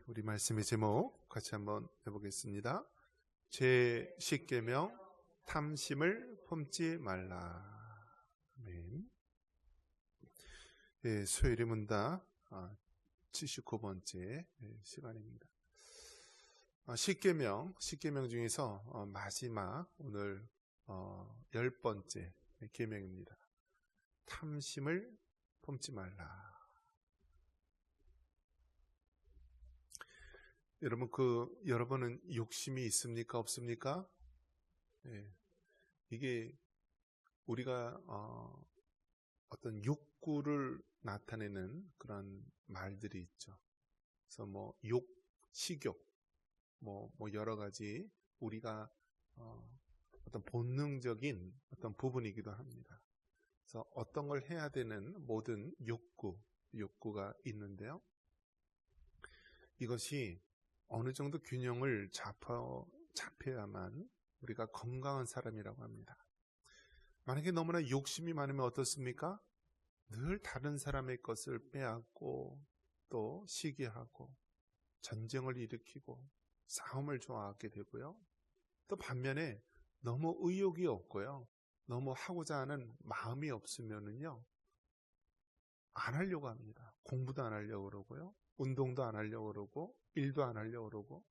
우리 말씀의 제목 같이 한번 해보겠습니다. 제 10계명 탐심을 품지 말라. 아멘. 예, 수요일의 문답 79번째 시간입니다. 10계명 중에서 마지막 오늘 10번째 계명입니다. 탐심을 품지 말라. 여러분은 욕심이 있습니까? 없습니까? 예, 이게 우리가 어떤 욕구를 나타내는 그런 말들이 있죠. 그래서 식욕, 여러 가지 우리가 어떤 본능적인 어떤 부분이기도 합니다. 그래서 어떤 걸 해야 되는 모든 욕구가 있는데요. 이것이 어느 정도 균형을 잡혀야만 우리가 건강한 사람이라고 합니다. 만약에 너무나 욕심이 많으면 어떻습니까? 늘 다른 사람의 것을 빼앗고 또 시기하고 전쟁을 일으키고 싸움을 좋아하게 되고요. 또 반면에 너무 의욕이 없고요. 너무 하고자 하는 마음이 없으면은요, 안 하려고 합니다. 공부도 안 하려고 그러고요. 운동도 안 하려고 그러고 일도 안 하려고 그러고.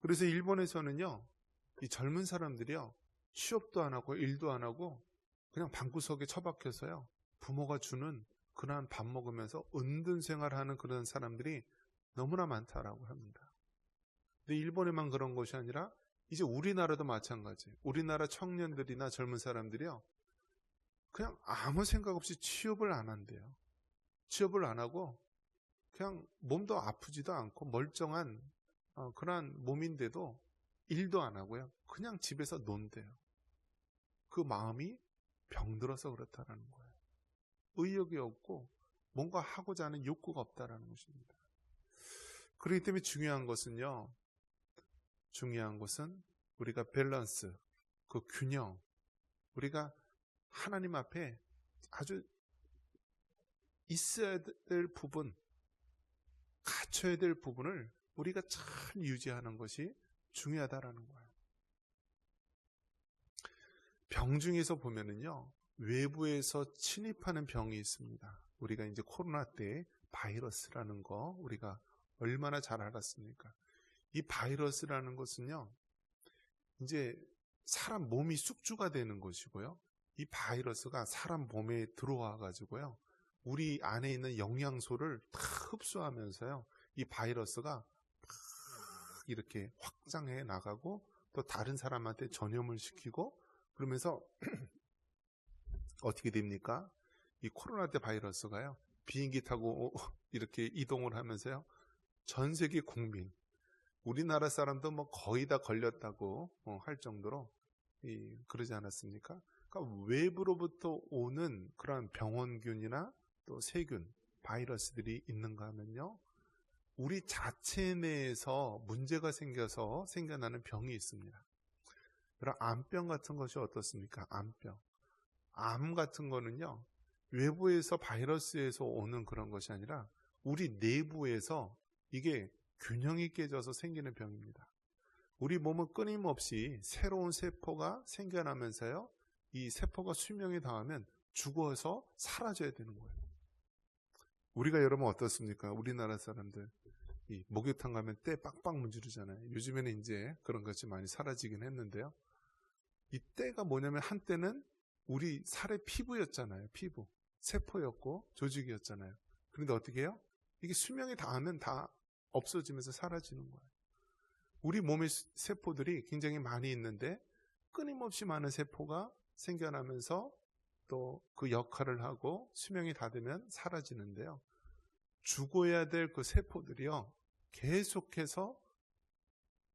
그래서 일본에서는요, 이 젊은 사람들이요, 취업도 안 하고 일도 안 하고 그냥 방구석에 처박혀서요, 부모가 주는 그러한 밥 먹으면서 은둔 생활하는 그런 사람들이 너무나 많다라고 합니다. 근데 일본에만 그런 것이 아니라 이제 우리나라도 마찬가지예요. 우리나라 청년들이나 젊은 사람들이요, 그냥 아무 생각 없이 취업을 안 한대요. 취업을 안 하고 그냥 몸도 아프지도 않고 멀쩡한 그러한 몸인데도 일도 안 하고요. 그냥 집에서 논대요. 그 마음이 병들어서 그렇다라는 거예요. 의욕이 없고 뭔가 하고자 하는 욕구가 없다라는 것입니다. 그렇기 때문에 중요한 것은 우리가 밸런스, 그 균형, 우리가 하나님 앞에 아주 있어야 될 부분, 갖춰야 될 부분을 우리가 잘 유지하는 것이 중요하다라는 거예요. 병 중에서 보면은요, 외부에서 침입하는 병이 있습니다. 우리가 이제 코로나 때 바이러스라는 거 우리가 얼마나 잘 알았습니까? 이 바이러스라는 것은요, 이제 사람 몸이 숙주가 되는 것이고요. 이 바이러스가 사람 몸에 들어와 가지고요, 우리 안에 있는 영양소를 다 흡수하면서요, 이 바이러스가 막 이렇게 확장해 나가고 또 다른 사람한테 전염을 시키고 그러면서 어떻게 됩니까? 이 코로나 때 바이러스가요, 비행기 타고 이렇게 이동을 하면서요, 전 세계 국민, 우리나라 사람도 거의 다 걸렸다고 할 정도로 그러지 않았습니까? 그러니까 외부로부터 오는 그런 병원균이나 또 세균, 바이러스들이 있는가 하면요, 우리 자체 내에서 문제가 생겨서 생겨나는 병이 있습니다. 그럼 암병 같은 것이 어떻습니까? 암 같은 거는요, 외부에서 바이러스에서 오는 그런 것이 아니라 우리 내부에서 이게 균형이 깨져서 생기는 병입니다. 우리 몸은 끊임없이 새로운 세포가 생겨나면서요, 이 세포가 수명이 닿으면 죽어서 사라져야 되는 거예요. 우리가 여러분 어떻습니까? 우리나라 사람들 이 목욕탕 가면 때 빡빡 문지르잖아요. 요즘에는 이제 그런 것이 많이 사라지긴 했는데요. 이 때가 뭐냐면 한때는 우리 살의 피부였잖아요. 피부, 세포였고 조직이었잖아요. 그런데 어떻게 해요? 이게 수명이 닿으면 다 없어지면서 사라지는 거예요. 우리 몸의 세포들이 굉장히 많이 있는데 끊임없이 많은 세포가 생겨나면서 또 그 역할을 하고 수명이 닿으면 사라지는데요. 죽어야 될 그 세포들이요, 계속해서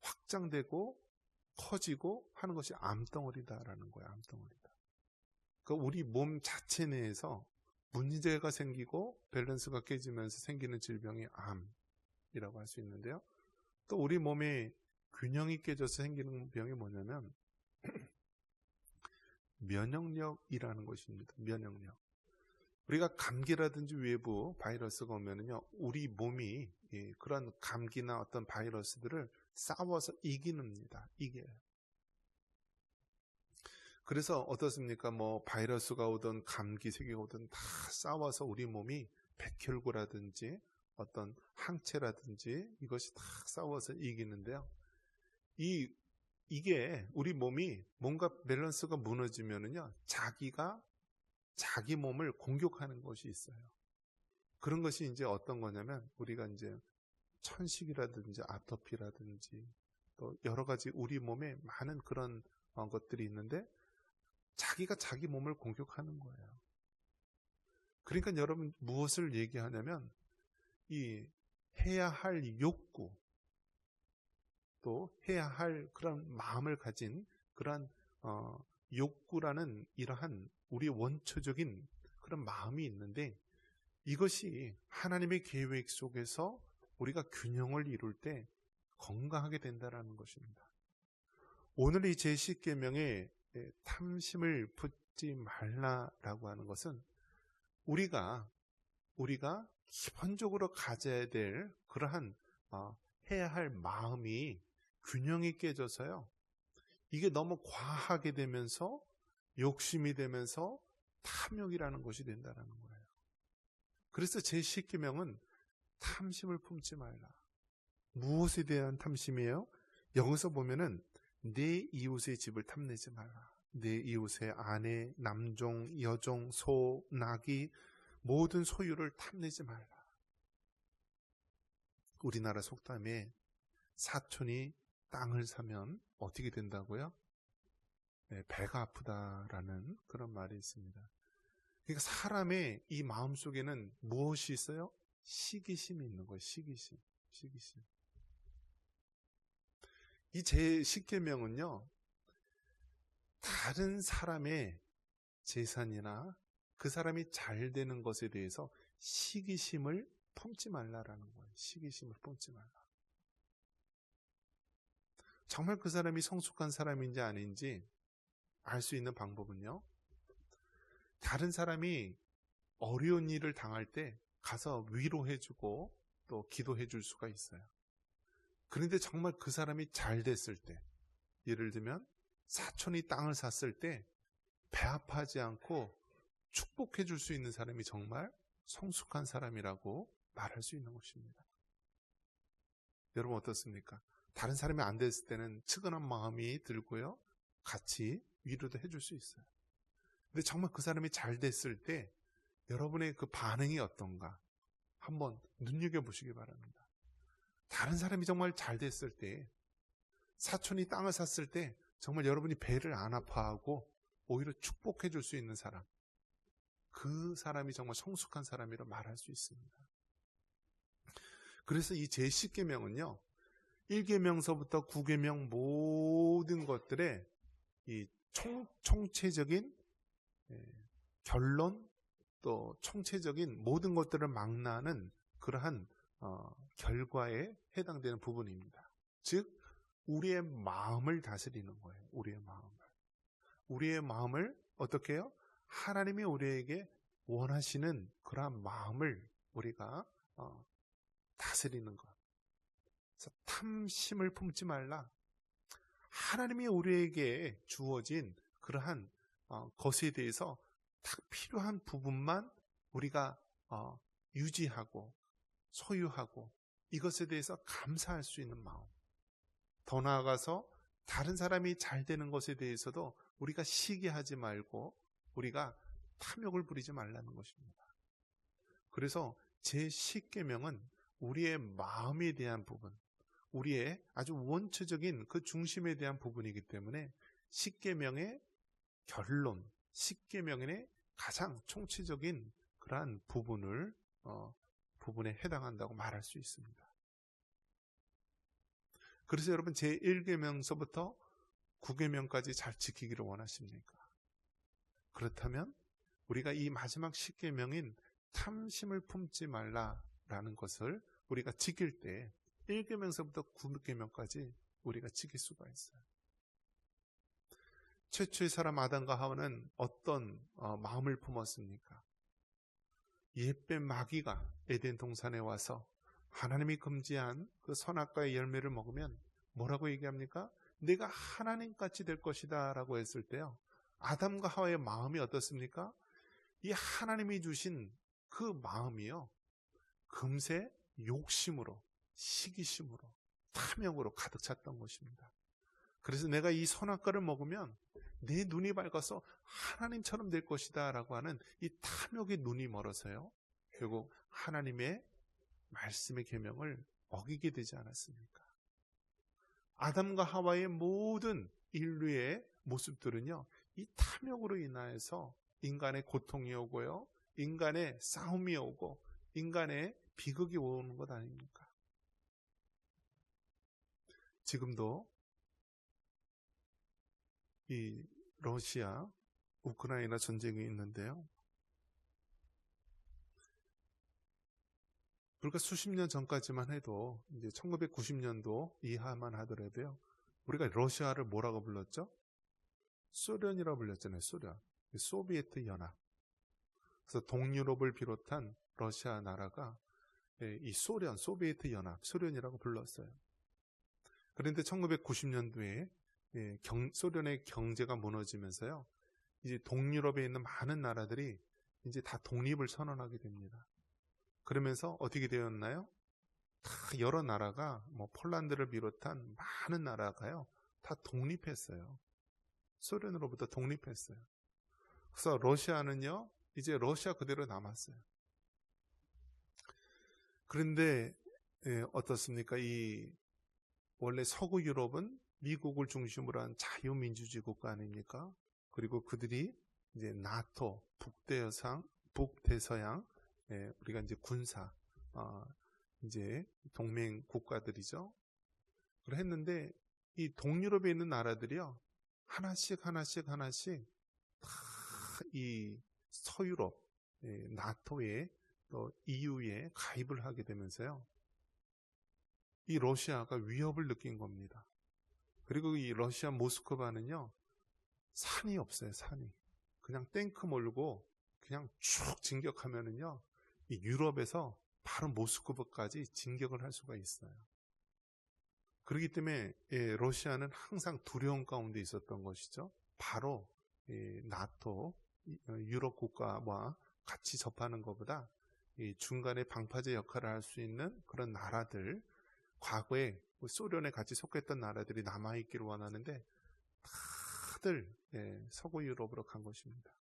확장되고 커지고 하는 것이 암덩어리다라는 거예요. 암덩어리다. 그러니까 우리 몸 자체 내에서 문제가 생기고 밸런스가 깨지면서 생기는 질병이 암이라고 할 수 있는데요. 또 우리 몸의 균형이 깨져서 생기는 병이 뭐냐면 면역력이라는 것입니다. 면역력. 우리가 감기라든지 외부 바이러스가 오면은요, 우리 몸이 그런 감기나 어떤 바이러스들을 싸워서 이겨요. 그래서 어떻습니까? 뭐 바이러스가 오든 감기 세계가 오든 다 싸워서 우리 몸이 백혈구라든지 어떤 항체라든지 이것이 다 싸워서 이기는데요. 이게 우리 몸이 뭔가 밸런스가 무너지면은요, 자기가 자기 몸을 공격하는 것이 있어요. 그런 것이 이제 어떤 거냐면, 우리가 이제 천식이라든지 아토피라든지 또 여러 가지 우리 몸에 많은 그런 것들이 있는데, 자기가 자기 몸을 공격하는 거예요. 그러니까 여러분 무엇을 얘기하냐면, 이 해야 할 욕구, 또 해야 할 그런 마음을 가진 그런 욕구라는 이러한 우리 원초적인 그런 마음이 있는데, 이것이 하나님의 계획 속에서 우리가 균형을 이룰 때 건강하게 된다는 것입니다. 오늘 이 제10계명에 탐심을 품지 말라라고 하는 것은 우리가 기본적으로 가져야 될 그러한 해야 할 마음이 균형이 깨져서요, 이게 너무 과하게 되면서 욕심이 되면서 탐욕이라는 것이 된다는 거예요. 그래서 제10계명은 탐심을 품지 말라. 무엇에 대한 탐심이에요? 여기서 보면은 내 이웃의 집을 탐내지 말라. 내 이웃의 아내, 남종, 여종, 소, 나귀 모든 소유를 탐내지 말라. 우리나라 속담에 사촌이 땅을 사면 어떻게 된다고요? 네, 배가 아프다라는 그런 말이 있습니다. 그러니까 사람의 이 마음속에는 무엇이 있어요? 시기심이 있는 거예요. 시기심. 이 제10계명은요, 다른 사람의 재산이나 그 사람이 잘 되는 것에 대해서 시기심을 품지 말라라는 거예요. 시기심을 품지 말라. 정말 그 사람이 성숙한 사람인지 아닌지 알 수 있는 방법은요, 다른 사람이 어려운 일을 당할 때 가서 위로해주고 또 기도해줄 수가 있어요. 그런데 정말 그 사람이 잘 됐을 때, 예를 들면 사촌이 땅을 샀을 때 배 아파하지 않고 축복해줄 수 있는 사람이 정말 성숙한 사람이라고 말할 수 있는 것입니다. 여러분 어떻습니까? 다른 사람이 안 됐을 때는 측은한 마음이 들고요, 같이 위로도 해줄 수 있어요. 근데 정말 그 사람이 잘 됐을 때 여러분의 그 반응이 어떤가 한번 눈여겨보시기 바랍니다. 다른 사람이 정말 잘 됐을 때, 사촌이 땅을 샀을 때 정말 여러분이 배를 안 아파하고 오히려 축복해 줄 수 있는 사람, 그 사람이 정말 성숙한 사람이라 말할 수 있습니다. 그래서 이 제10계명은요, 1계명서부터 9계명 모든 것들의 이 총체적인 결론, 또 총체적인 모든 것들을 망라하는 그러한 결과에 해당되는 부분입니다. 즉 우리의 마음을 다스리는 거예요. 우리의 마음을 어떻게 해요? 하나님이 우리에게 원하시는 그러한 마음을 우리가 다스리는 것. 그래서 탐심을 품지 말라. 하나님이 우리에게 주어진 그러한 것에 대해서 딱 필요한 부분만 우리가 유지하고 소유하고 이것에 대해서 감사할 수 있는 마음. 더 나아가서 다른 사람이 잘 되는 것에 대해서도 우리가 시기하지 말고 우리가 탐욕을 부리지 말라는 것입니다. 그래서 제10계명은 우리의 마음에 대한 부분, 우리의 아주 원초적인 그 중심에 대한 부분이기 때문에 10계명의 결론, 10계명의 가장 총체적인 그러한 부분에 해당한다고 말할 수 있습니다. 그래서 여러분 제1계명서부터 9계명까지 잘 지키기를 원하십니까? 그렇다면 우리가 이 마지막 10계명인 탐심을 품지 말라라는 것을 우리가 지킬 때 1계명서부터 9계명까지 우리가 지킬 수가 있어요. 최초의 사람 아담과 하와는 어떤 마음을 품었습니까? 옛뱀 마귀가 에덴 동산에 와서 하나님이 금지한 그 선악과의 열매를 먹으면 뭐라고 얘기합니까? 내가 하나님같이 될 것이다 라고 했을 때요, 아담과 하와의 마음이 어떻습니까? 이 하나님이 주신 그 마음이요, 금세 욕심으로, 시기심으로, 탐욕으로 가득 찼던 것입니다. 그래서 내가 이 선악과를 먹으면 내 눈이 밝아서 하나님처럼 될 것이다 라고 하는 이 탐욕의 눈이 멀어서요, 결국 하나님의 말씀의 계명을 어기게 되지 않았습니까? 아담과 하와의 모든 인류의 모습들은요, 이 탐욕으로 인하여서 인간의 고통이 오고요, 인간의 싸움이 오고 인간의 비극이 오는 것 아닙니까? 지금도 이 러시아, 우크라이나 전쟁이 있는데요, 불과 수십 년 전까지만 해도 이제 1990년도 이하만 하더라도요, 우리가 러시아를 뭐라고 불렀죠? 소련이라고 불렸잖아요. 소련, 소비에트 연합. 그래서 동유럽을 비롯한 러시아 나라가 이 소련, 소비에트 연합, 소련이라고 불렀어요. 그런데 1990년도에 소련의 경제가 무너지면서요, 이제 동유럽에 있는 많은 나라들이 이제 다 독립을 선언하게 됩니다. 그러면서 어떻게 되었나요? 다 여러 나라가, 뭐 폴란드를 비롯한 많은 나라가요, 다 독립했어요. 소련으로부터 독립했어요. 그래서 러시아는요, 이제 러시아 그대로 남았어요. 그런데 어떻습니까? 이 원래 서구 유럽은 미국을 중심으로 한 자유민주주의 국가 아닙니까? 그리고 그들이 이제 나토, 북대서양, 우리가 이제 군사, 이제 동맹 국가들이죠. 그걸 했는데 이 동유럽에 있는 나라들이요, 하나씩 다 이 서유럽, 나토에 또 EU에 가입을 하게 되면서요, 이 러시아가 위협을 느낀 겁니다. 그리고 이 러시아 모스크바는요, 산이 없어요. 산이 그냥 탱크 몰고 그냥 쭉 진격하면은요, 이 유럽에서 바로 모스크바까지 진격을 할 수가 있어요. 그렇기 때문에 러시아는 항상 두려움 가운데 있었던 것이죠. 바로 나토, 유럽 국가와 같이 접하는 것보다 중간에 방파제 역할을 할 수 있는 그런 나라들, 과거에 소련에 같이 속했던 나라들이 남아있기를 원하는데 다들 서구 유럽으로 간 것입니다.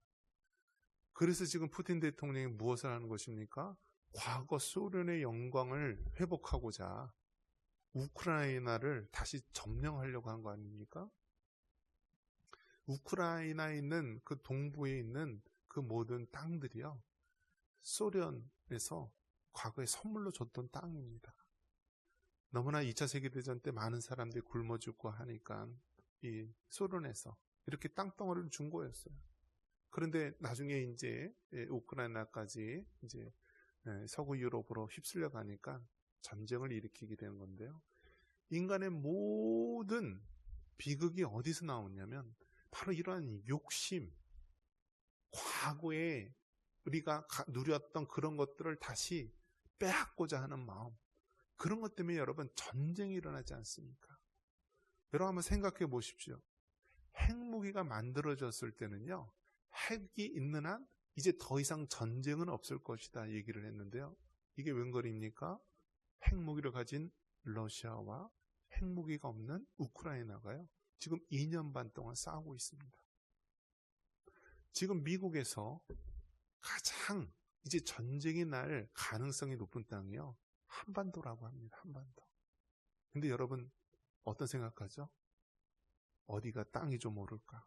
그래서 지금 푸틴 대통령이 무엇을 하는 것입니까? 과거 소련의 영광을 회복하고자 우크라이나를 다시 점령하려고 한 거 아닙니까? 우크라이나에 있는 그 동부에 있는 그 모든 땅들이요, 소련에서 과거에 선물로 줬던 땅입니다. 너무나 2차 세계대전 때 많은 사람들이 굶어 죽고 하니까 이 소련에서 이렇게 땅덩어리를 준 거였어요. 그런데 나중에 이제 우크라이나까지 이제 서구 유럽으로 휩쓸려 가니까 전쟁을 일으키게 되는 건데요. 인간의 모든 비극이 어디서 나오냐면 바로 이러한 욕심, 과거에 우리가 누렸던 그런 것들을 다시 빼앗고자 하는 마음, 그런 것 때문에 여러분 전쟁이 일어나지 않습니까? 여러분 한번 생각해 보십시오. 핵무기가 만들어졌을 때는요, 핵이 있는 한 이제 더 이상 전쟁은 없을 것이다 얘기를 했는데요, 이게 웬걸입니까? 핵무기를 가진 러시아와 핵무기가 없는 우크라이나가요, 지금 2년 반 동안 싸우고 있습니다. 지금 미국에서 가장 이제 전쟁이 날 가능성이 높은 땅이요, 한반도라고 합니다. 한반도. 근데 여러분 어떤 생각하죠? 어디가 땅이 좀 오를까?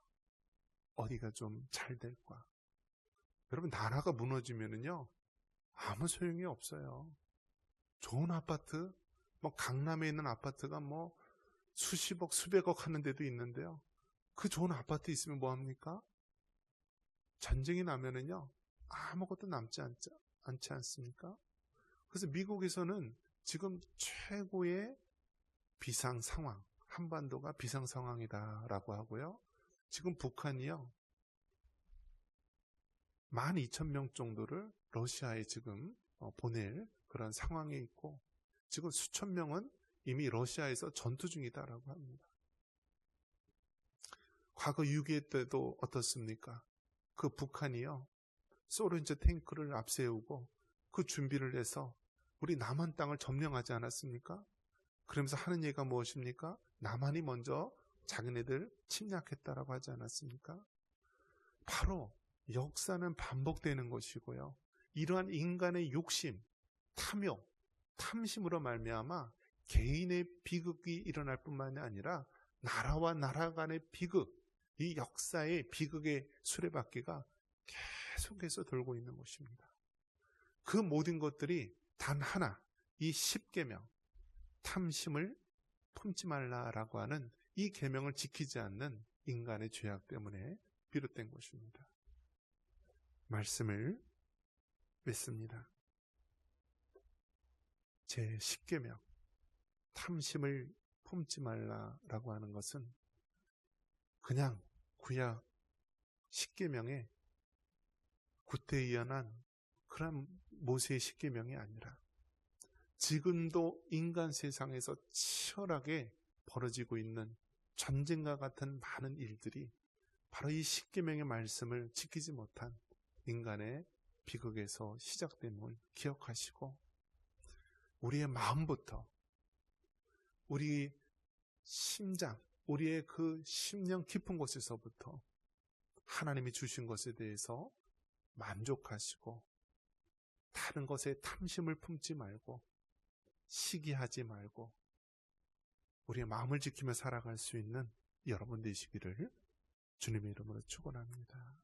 어디가 좀 잘 될까? 여러분 나라가 무너지면은요, 아무 소용이 없어요. 좋은 아파트, 뭐 강남에 있는 아파트가 뭐 수십억, 수백억 하는 데도 있는데요, 그 좋은 아파트 있으면 뭐합니까? 전쟁이 나면은요, 아무것도 남지 않지 않습니까? 그래서 미국에서는 지금 최고의 비상 상황, 한반도가 비상 상황이다라고 하고요, 지금 북한이요, 12,000명 정도를 러시아에 지금 보낼 그런 상황에 있고, 지금 수천 명은 이미 러시아에서 전투 중이다라고 합니다. 과거 6.25 때도 어떻습니까? 그 북한이요, 소련제 탱크를 앞세우고 그 준비를 해서 우리 남한 땅을 점령하지 않았습니까? 그러면서 하는 얘기가 무엇입니까? 남한이 먼저 자기네들 침략했다라고 하지 않았습니까? 바로 역사는 반복되는 것이고요. 이러한 인간의 욕심, 탐욕, 탐심으로 말미암아 개인의 비극이 일어날 뿐만이 아니라 나라와 나라 간의 비극, 이 역사의 비극의 수레바퀴가 계속해서 돌고 있는 것입니다. 그 모든 것들이 단 하나, 이 10계명, 탐심을 품지 말라라고 하는 이 계명을 지키지 않는 인간의 죄악 때문에 비롯된 것입니다. 말씀을 맺습니다. 제 10계명, 탐심을 품지 말라라고 하는 것은 그냥 구약 10계명의 구태의연한 그런 모세의 10계명이 아니라 지금도 인간 세상에서 치열하게 벌어지고 있는 전쟁과 같은 많은 일들이 바로 이 10계명의 말씀을 지키지 못한 인간의 비극에서 시작됨을 기억하시고, 우리의 마음부터, 우리 심장, 우리의 그 심령 깊은 곳에서부터 하나님이 주신 것에 대해서 만족하시고, 다른 것에 탐심을 품지 말고 시기하지 말고 우리의 마음을 지키며 살아갈 수 있는 여러분 되시기를 주님의 이름으로 축원합니다.